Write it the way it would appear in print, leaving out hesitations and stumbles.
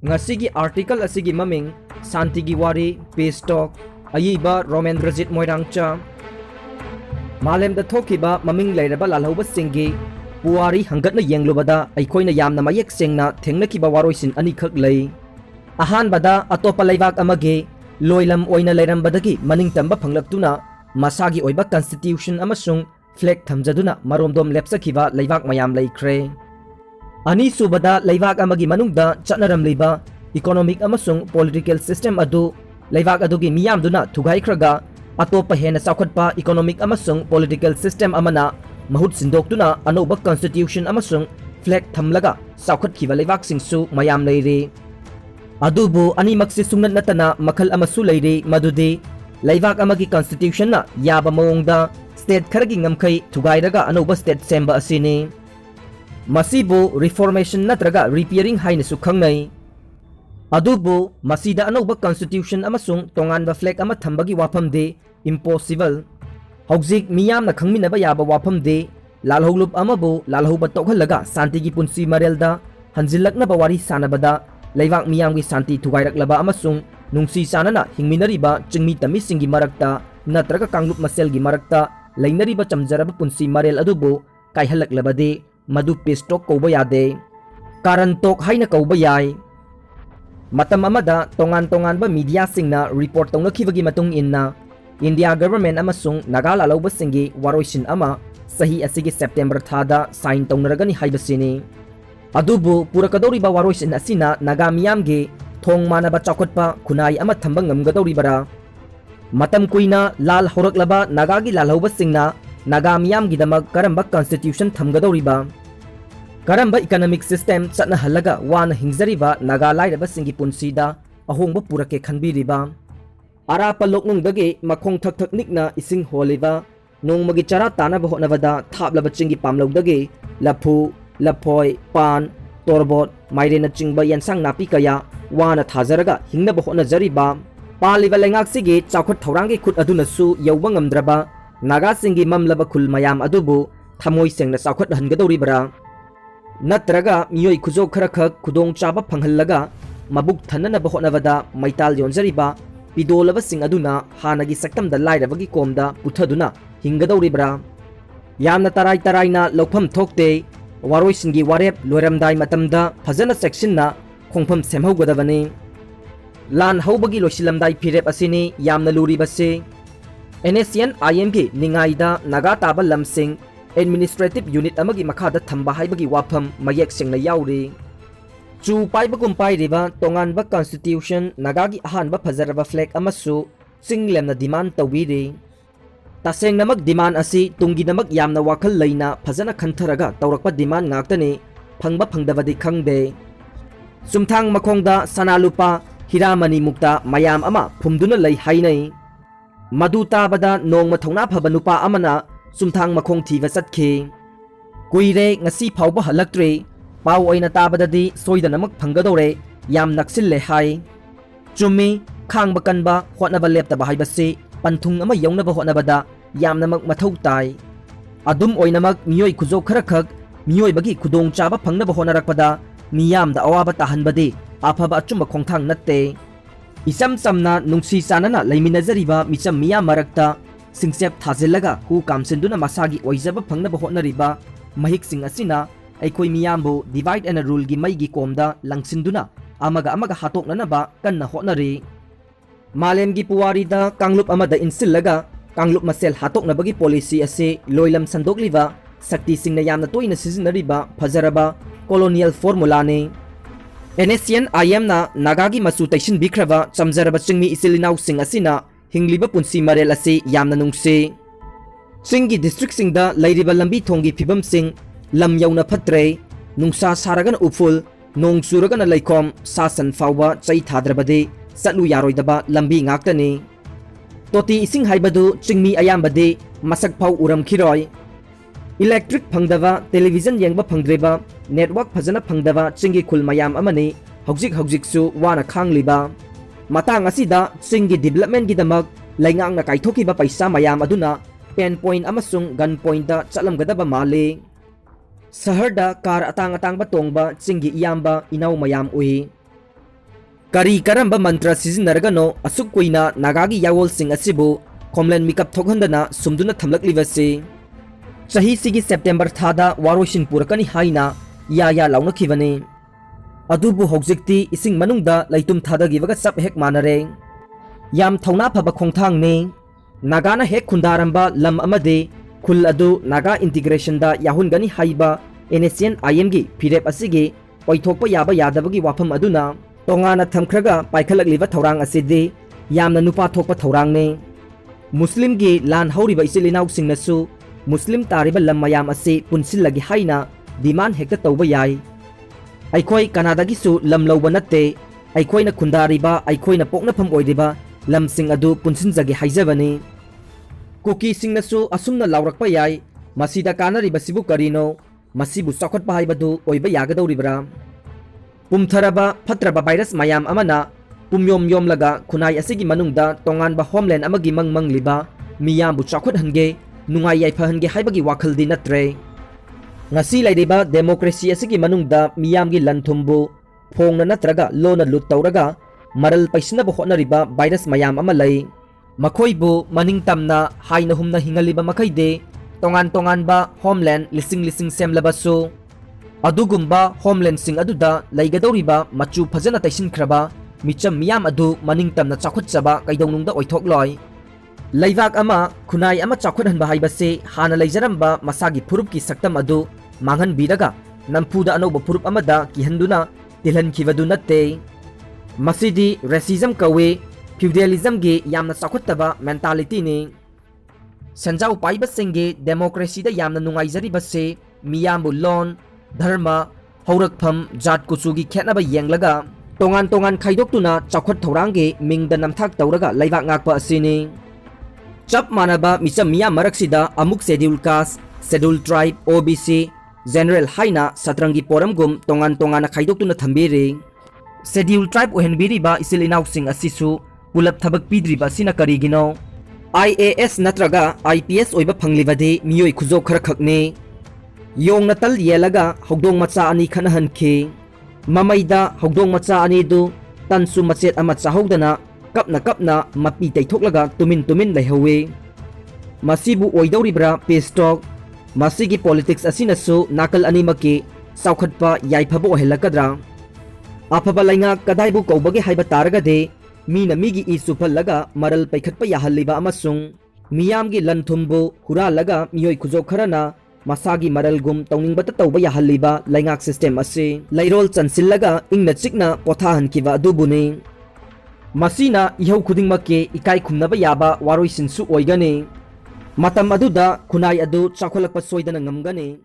ngasi gi article asigi maming Santi gi wari peace talk ayiba Romendrajit Moirangcha malem da thokiba maming leiraba lalhoba singi puwari hangatna yenglubada aikoina yamna mayek sengna thengnakiba waroisin ani khak lei ahan bada atopa leibak amage loilam oina leirambadagi maning tamba phanglaktuna masagi oiba constitution amasung flag thamjaduna maromdom lepsakiba leibak mayam leikre ani subada leibak amagi manungda chanaram leiba economic amasung political system adu leibak adugi miyamduna thugaikhraga atopa hena saukhatpa economic amasung political system amana mahut sindoktuna anoba constitution amasung flag thamlaga saukhatkiba leibak singsu mayam leire adubu ani maksi sungnat natana makhal amasu leire madudi leibak amagi constitution na yaba maungda state kharagi ngamkai thugairaga anoba state semba asini masibu reformation natraga repairing haina su khangnai adubu masida anoba constitution amasung tonganba flag ama thambagi wafamde impossible hauzik miyamna khangminaba yaba wafamde lalholup amabu lalhoba tokhalaga santigi punsi marelda hanjilaknaba wari sanabada leibak miyamgi santi thugairaklaba amasung nungsi sanana hingminariba chingmi tamisingi marakta natraga kanglup maselgi marakta leinariba chamjaraba punsi marel adubu kaihalaklabade madu peace talk kauba yade karan talk haina kauba yai matam amada tongan ba media singna report tongnakhibagi matung inna India government amasung Nagala lauba singi waroisin ama sahi asigi September thada sign tongnaragani haibasini adubu purakadoriba waroisin asina naga miyamge thong manaba chakotpa khunai ama thamba ngamgadoribara matam kuina lal horaklaba nagagi lalhauba singna naga miyamgi damak karamba constitution thamgadoriba karamba economic system chatna halaga wana hingzariba naga lairaba singi punsida ahongba purake khanbiriba arapa loknungdagi makhong thak thak nikna ising holiba nongmagi chara tanaba honavada thaplaba chingi pamlogdagi laphu laphoi pan torbot mairena chingba yansang napi kaya wana thajaraga hingnaba honajariba paliba lengak sigi chawkhat thaurangi khut aduna su yauba ngamdraba naga singi mamlaba khul mayam adubu thamoi sengna chawkhat hangadoribara natraga miyoi khujok khara khak khudong chaba phanghallaga mabuk thananaba honavada maital yonjariba pidolaba sing aduna hanagi saktamda lairabagi komda puthaduna hingadoribra yamna tarai na lokham thokte waroisingi warep loiramdai matamda phajana section na khongpham semhaugadabani lan haubagi loisilamdai phirep asini yamna luribase NSCN IMG ningaida naga taba lamsing administrative unit amagi makhada thamba haibagi wafam mayek singna yauri chu paibagum pairiba tonganba constitution nagagi ahanba phajaraba flag amasu singlemna demand tawiri taseng namak demand asi tungi namak yamna wakhal leina phajana khantharaga tawrakpa demand ngaktani phangba phangdabadi khangde sumthang makhongda sanalupa hiramani mukta mayam ama phumduna lei hainai madu tabada nongma thongna phaba nupa amana sumthang makhong thiba chatki kuire ngasi phawba halaktre pau oina tabadadi soidanamak phangadore yam naksille hai chumi khangba kanba hotnaba leptaba haibasi panthung ama yaunaba hotnabada yamnamak mathau tai adum oinamak miyoi khujok khara khak miyoi bagi khudong chaba phangnaba honarakpada miyamda awaba tahanbadi afaba achumba khongthang natte isam samna nungsi sanana leiminajariba micham miya marakta singsep thajillaga hu kamsinduna masagi oijaba phangnaba hotnariba mahik sing asina aikoi miyambu divide and rule gi mai gi komda langsinduna amaga hatoknanaba kanna hotnari malem gi puwari da kanglup amada insillaga kanglup masel hatoknabagi policy ase loilam sandokliba sakti singna yamna toina sizinariba phajaraba colonial formula ne NSCN IM na nagagi masu taishin bikrava chamjaraba chingmi isilinau sing asina hingliba punsi marel ase yamna nungse singi district singda lairiba lambi thongi phibam sing lam yauna phatre nungsa saragan uful nong suragana laikom sasan fawba chai thadrabade satlu yaroidaba lambi ngaktani toti ising haibadu chingmi ayambade masak phaw uram khiroi electric phangdaba television yengba phangdreba network phajana phangdaba chingi khul mayam amani hojik su wana khangliba matang asida chingi development gi damak laingang na kaithokiba paisa mayam aduna pen point amasung gun point da chalamgadaba male saharda kar atang ba tongba chingi iyamba inaw mayam ui ꯀꯔꯤ ꯀꯔꯝꯕ ꯃꯟꯇ꯭ꯔ ꯁꯤꯖꯤꯟꯅꯔꯒꯅꯣ ꯑꯁꯨꯛ ꯀꯨꯏꯅ ꯅꯥꯒꯥꯒꯤ ꯌꯥꯋꯣꯜꯁꯤꯡ ꯑꯁꯤꯕꯨ ꯈꯣꯝꯂꯦꯟ ꯃꯤꯀꯞ ꯊꯣꯛꯍꯟꯗꯅ ꯁꯨꯝꯗꯨꯅ ꯊꯝꯂꯛꯂꯤꯕꯁꯤ? ꯆꯍꯤꯁꯤꯒꯤ September ꯊꯥꯗ ꯋꯥꯔꯣꯏꯁꯤꯟ ꯄꯨꯔꯛꯀꯅꯤ ꯍꯥꯏꯅ ꯌꯥ ꯂꯥꯎꯅꯈꯤꯕꯅꯤ꯫ ꯑꯗꯨꯕꯨ ꯍꯧꯖꯤꯛꯇꯤ ꯏꯁꯤꯡ ꯃꯅꯨꯡꯗ ꯂꯩꯇꯨꯝ ꯊꯥꯗꯈꯤꯕꯒ ꯆꯞ ꯍꯦꯛ ꯃꯥꯟꯅꯔꯦ꯫ ꯌꯥꯝ ꯊꯧꯅꯥ ꯐꯕ ꯈꯣꯡꯊꯥꯡꯅꯤ꯫ ꯅꯥꯒꯥꯅ ꯍꯦꯛ ꯈꯨꯟꯗꯥꯔꯝꯕ ꯂꯝ ꯑꯃꯗꯤ ꯈꯨꯜ ꯑꯗꯨ ꯅꯥꯒꯥ ꯏꯟꯇꯤꯒ꯭ꯔꯦꯁꯟꯗ ꯌꯥꯎꯍꯟꯒꯅꯤ ꯍꯥꯏꯕ NACN-IM ꯒꯤ ꯐꯤꯔꯦꯞ ꯑꯁꯤꯒꯤ ꯑꯣꯏꯊꯣꯛꯄ ꯌꯥꯕ ꯌꯥꯗꯕꯒꯤ ꯋꯥꯐꯝ ꯑꯗꯨꯅ ꯇꯣꯉꯥꯟꯅ ꯊꯝꯈ꯭ꯔꯒ ꯄꯥꯏꯈꯠꯂꯛꯂꯤꯕ ꯊꯧꯔꯥꯡ ꯑꯁꯤꯗꯤ ꯌꯥꯝꯅ ꯅꯨꯄꯥ ꯊꯣꯛꯄ ꯊꯧꯔꯥꯡꯅꯤ꯫ ꯃꯨꯁꯂꯤꯝꯒꯤ ꯂꯥꯟ ꯍꯧꯔꯤꯕ ꯏꯆꯤꯜ ꯏꯅꯥꯎꯁꯤꯡꯅꯁꯨ ꯃꯨꯁꯂꯤꯝ ꯇꯥꯔꯤꯕ ꯂꯝ ꯃꯌꯥꯝ ꯑꯁꯤ ꯄꯨꯟꯁꯤꯜꯂꯒꯦ ꯍꯥꯏꯅ ꯗꯤꯃꯥꯟ ꯍꯦꯛꯇ ꯇꯧꯕ ꯌꯥꯏ꯫ ꯑꯩꯈꯣꯏ ꯀꯅꯥꯗꯒꯤꯁꯨ ꯂꯝ ꯂꯧꯕ ꯅꯠꯇꯦ, ꯑꯩꯈꯣꯏꯅ ꯈꯨꯟꯗꯥꯔꯤꯕ ꯑꯩꯈꯣꯏꯅ ꯄꯣꯛꯅꯐꯝ ꯑꯣꯏꯔꯤꯕ ꯂꯝꯁꯤꯡ ꯑꯗꯨ ꯄꯨꯟꯁꯤꯟꯖꯒꯦ ꯍꯥꯏꯖꯕꯅꯤ꯫ ꯀꯨꯀꯤꯁꯤꯡꯅꯁꯨ ꯑꯁꯨꯝꯅ ꯂꯥꯎꯔꯛꯄ ꯌꯥꯏ, ꯃꯁꯤꯗ ꯀꯥꯟꯅꯔꯤꯕꯁꯤꯕꯨ ꯀꯔꯤꯅꯣ? ꯃꯁꯤꯕꯨ ꯆꯥꯎꯈꯠꯄ ꯍꯥꯏꯕꯗꯨ ꯑꯣꯏꯕ ꯌꯥꯒꯗꯧꯔꯤꯕ꯭ꯔꯥ? ꯄꯨꯝꯊꯔꯕ ꯐꯠꯇ꯭ꯔꯕ ꯚꯥꯏꯔꯁ ꯃꯌꯥꯝ ꯑꯃꯅ ꯄꯨꯝꯌꯣꯝ ꯌꯣꯝꯂꯒ ꯈꯨꯟꯅꯥꯏ ꯑꯁꯤꯒꯤ ꯃꯅꯨꯡꯗ ꯇꯣꯉꯥꯟꯕ ꯍꯣꯝꯂꯦꯟ ꯑꯃꯒꯤ ꯃꯪꯂꯤꯕ ꯃꯤꯌꯥꯝꯕꯨ ꯆꯥꯎꯈꯠꯍꯟꯒꯦ, ꯅꯨꯡꯉꯥꯏ ꯌꯥꯏꯐꯍꯟꯒꯦ ꯍꯥꯏꯕꯒꯤ ꯋꯥꯈꯜꯗꯤ ꯅꯠꯇ꯭ꯔꯦ꯫ ꯉꯁꯤ ꯂꯩꯔꯤꯕ ꯗꯦꯃꯣꯀ꯭ꯔꯦꯁꯤ ꯑꯁꯤꯒꯤ ꯃꯅꯨꯡꯗ ꯃꯤꯌꯥꯝꯒꯤ ꯂꯟ ꯊꯨꯝꯕꯨ ꯐꯣꯡꯅ ꯅꯠꯇ꯭ꯔꯒ ꯂꯣꯟꯅ ꯂꯨꯠ ꯇꯧꯔꯒ ꯃꯔꯜ ꯄꯩꯁꯤꯟꯅꯕ ꯍꯣꯠꯅꯔꯤꯕ ꯚꯥꯏꯔꯁ ꯃꯌꯥꯝ ꯑꯃ ꯂꯩ꯫ ꯃꯈꯣꯏꯕꯨ ꯃꯅꯤꯡꯇꯝꯅ ꯍꯥꯏꯅ ꯍꯨꯝꯅ ꯍꯤꯡꯍꯜꯂꯤꯕ ꯃꯈꯩꯗꯤ ꯇꯣꯉꯥꯟ ꯇꯣꯉꯥꯟꯕ ꯍꯣꯝꯂꯦꯟ ꯂꯤꯁꯤꯡ ꯁꯦꯝꯂꯕꯁꯨ ꯑꯗꯨꯒꯨꯝꯕ ꯍꯣꯝꯂꯦꯟꯁꯤꯡ ꯑꯗꯨꯗ ꯂꯩꯒꯗꯧꯔꯤꯕ ꯃꯆꯨ ꯐꯖꯅ ꯇꯩꯁꯤꯟꯈ꯭ꯔꯕ ꯃꯤꯆꯝ ꯃꯤꯌꯥꯝ ꯑꯗꯨ ꯃꯅꯤꯡꯇꯝꯅ ꯆꯥꯎꯈꯠꯆꯕ ꯀꯩꯗꯧꯅꯨꯡꯗ ꯑꯣꯏꯊꯣꯛꯂꯣꯏ꯫ ꯂꯩꯕꯥꯛ ꯑꯃ, ꯈꯨꯟꯅꯥꯏ ꯑꯃ ꯆꯥꯎꯈꯠꯍꯟꯕ ꯍꯥꯏꯕꯁꯤ ꯍꯥꯟꯅ ꯂꯩꯖꯔꯝꯕ ꯃꯁꯥꯒꯤ ꯐꯨꯔꯨꯞꯀꯤ ꯁꯛꯇꯝ ꯑꯗꯨ ꯃꯥꯡꯍꯟꯕꯤꯔꯒ ꯅꯝꯐꯨꯗ ꯑꯅꯧꯕ ꯐꯨꯔꯨꯞ ꯑꯃꯗ ꯀꯤꯍꯟꯗꯨꯅ ꯇꯤꯜꯍꯟꯈꯤꯕꯗꯨ ꯅꯠꯇꯦ꯫ ꯃꯁꯤꯗꯤ ꯔꯦꯁꯤꯖꯝ ꯀꯧꯏ, ꯐ꯭ꯌꯨꯗꯦꯂꯤꯖꯝꯒꯤ ꯌꯥꯝꯅ ꯆꯥꯎꯈꯠꯇꯕ ꯃꯦꯟꯇꯥꯂꯤꯇꯤꯅꯤ꯫ ꯁꯦꯟꯖꯥꯎ ꯄꯥꯏꯕꯁꯤꯡꯒꯤ ꯗꯦꯃꯣꯀ꯭ꯔꯦꯁꯤꯗ ꯌꯥꯝꯅ ꯅꯨꯡꯉꯥꯏꯖꯔꯤꯕꯁꯤ ꯃꯤꯌꯥꯝꯕꯨ ꯂꯣꯟ, ꯙꯔꯃ, ꯍꯧꯔꯛꯐꯝ, ꯖꯥꯠ ꯀꯨꯆꯨꯒꯤ ꯈꯦꯠꯅꯕ ꯌꯦꯡꯂꯒ ꯇꯣꯉꯥꯟ ꯈꯥꯏꯗꯣꯛꯇꯨꯅ ꯆꯥꯎꯈꯠ ꯊꯧꯔꯥꯡꯒꯤ ꯃꯤꯡꯗ ꯅꯝꯊꯥꯛ ꯇꯧꯔꯒ ꯂꯩꯕꯥꯛ ꯉꯥꯛꯄ ꯑꯁꯤꯅꯤ꯫ ꯆꯞ ꯃꯥꯟꯅꯕ ꯃꯤꯆꯝ ꯃꯤꯌꯥꯝ ꯃꯔꯛꯁꯤꯗ ꯑꯃꯨꯛ ꯁꯦꯗ꯭ꯌꯨꯜ ꯀꯥꯁ, ꯁꯦꯗ꯭ꯌꯨꯜ ꯇ꯭ꯔꯥꯏꯕ, OBC, ꯖꯦꯅꯔꯦꯜ ꯍꯥꯏꯅ ꯁꯇ꯭ꯔꯪꯒꯤ ꯄꯣꯔꯝꯒꯨꯝ ꯇꯣꯉꯥꯟꯅ ꯈꯥꯏꯗꯣꯛꯇꯨꯅ ꯊꯝꯕꯤꯔꯤ꯫ ꯁꯦꯗ꯭ꯌꯨꯜ ꯇ꯭ꯔꯥꯏꯕ ꯑꯣꯏꯍꯟꯕꯤꯔꯤꯕ ꯏꯆꯤꯜ ꯏꯅꯥꯎꯁꯤꯡ ꯑꯁꯤꯁꯨ ꯄꯨꯂꯞ ꯊꯕꯛ ꯄꯤꯗ꯭ꯔꯤꯕ ꯑꯁꯤꯅ ꯀꯔꯤꯒꯤꯅꯣ? IAS ꯅꯠꯇ꯭ꯔꯒ IPS ꯑꯣꯏꯕ ꯐꯪꯂꯤꯕꯗꯤ ꯃꯤꯑꯣꯏ ꯈꯨꯖꯣꯛ ꯈꯔ ꯈꯛꯅꯤ꯫ ꯌꯣꯡꯅ ꯇꯜ ꯌꯦꯜꯂꯒ ꯍꯧꯗꯣꯡ ꯃꯆꯥ ꯑꯅꯤ ꯈꯠꯅꯍꯟꯈꯤ꯫ ꯃꯃꯩꯗ ꯍꯧꯗꯣꯡ ꯃꯆꯥ ꯑꯅꯤꯗꯨ ꯇꯟꯁꯨ ꯃꯆꯦꯠ ꯑꯃ ꯆꯥꯍꯧꯗꯅ ꯀꯞꯅ ꯃꯄꯤ ꯇꯩꯊꯣꯛꯂꯒ ꯇꯨꯃꯤꯟ ꯂꯩꯍꯧꯏ꯫ ꯃꯁꯤꯕꯨ ꯑꯣꯏꯗꯧꯔꯤꯕ꯭ꯔꯥ ꯄꯤꯁ ꯇꯣꯛ? ꯃꯁꯤꯒꯤ ꯄꯣꯂꯤꯇꯤꯛꯁ ꯑꯁꯤꯅꯁꯨ ꯅꯥꯀꯜ ꯑꯅꯤꯃꯛꯀꯤ ꯆꯥꯎꯈꯠꯄ ꯌꯥꯏꯐꯕ ꯑꯣꯏꯍꯜꯂꯛꯀꯗ꯭ꯔꯥ? ꯑꯐꯕ ꯂꯩꯉꯥꯛ ꯀꯗꯥꯏꯕꯨ ꯀꯧꯕꯒꯦ ꯍꯥꯏꯕ ꯇꯥꯔꯒꯗꯤ ꯃꯤꯅ ꯃꯤꯒꯤ ꯏ ꯆꯨꯞꯍꯜꯂꯒ ꯃꯔꯜ ꯄꯩꯈꯠꯄ ꯌꯥꯍꯜꯂꯤꯕ ꯑꯃꯁꯨꯡ ꯃꯤꯌꯥꯝꯒꯤ ꯂꯟ ꯊꯨꯝꯕꯨ ꯍꯨꯔꯥꯜꯂꯒ ꯃꯤꯑꯣꯏ ꯈꯨꯖꯣꯛ ꯈꯔꯅ ꯃꯁꯥꯒꯤ ꯃꯔꯜꯒꯨꯝ ꯇꯧꯅꯤꯡꯕꯇ ꯇꯧꯕ ꯌꯥꯍꯜꯂꯤꯕ ꯂꯩꯉꯥꯛ ꯁꯤꯁꯇꯦꯝ ꯑꯁꯤ ꯂꯩꯔꯣꯜ ꯆꯟꯁꯤꯜꯂꯒ ꯏꯪꯅ ꯆꯤꯛꯅ ꯄꯣꯊꯥꯍꯟꯈꯤꯕ ꯑꯗꯨꯕꯨꯅꯤ꯫ ꯃꯁꯤꯅ ꯏꯍꯧ ꯈꯨꯗꯤꯡꯃꯛꯀꯤ ꯏꯀꯥꯏ ꯈꯨꯝꯅꯕ ꯌꯥꯕ ꯋꯥꯔꯣꯏꯁꯤꯟꯁꯨ ꯑꯣꯏꯒꯅꯤ꯫ ꯃꯇꯝ ꯑꯗꯨꯗ ꯈꯨꯟꯅꯥꯏ ꯑꯗꯨ ꯆꯥꯎꯈꯠꯂꯛꯄ ꯁꯣꯏꯗꯅ ꯉꯝꯒꯅꯤ꯫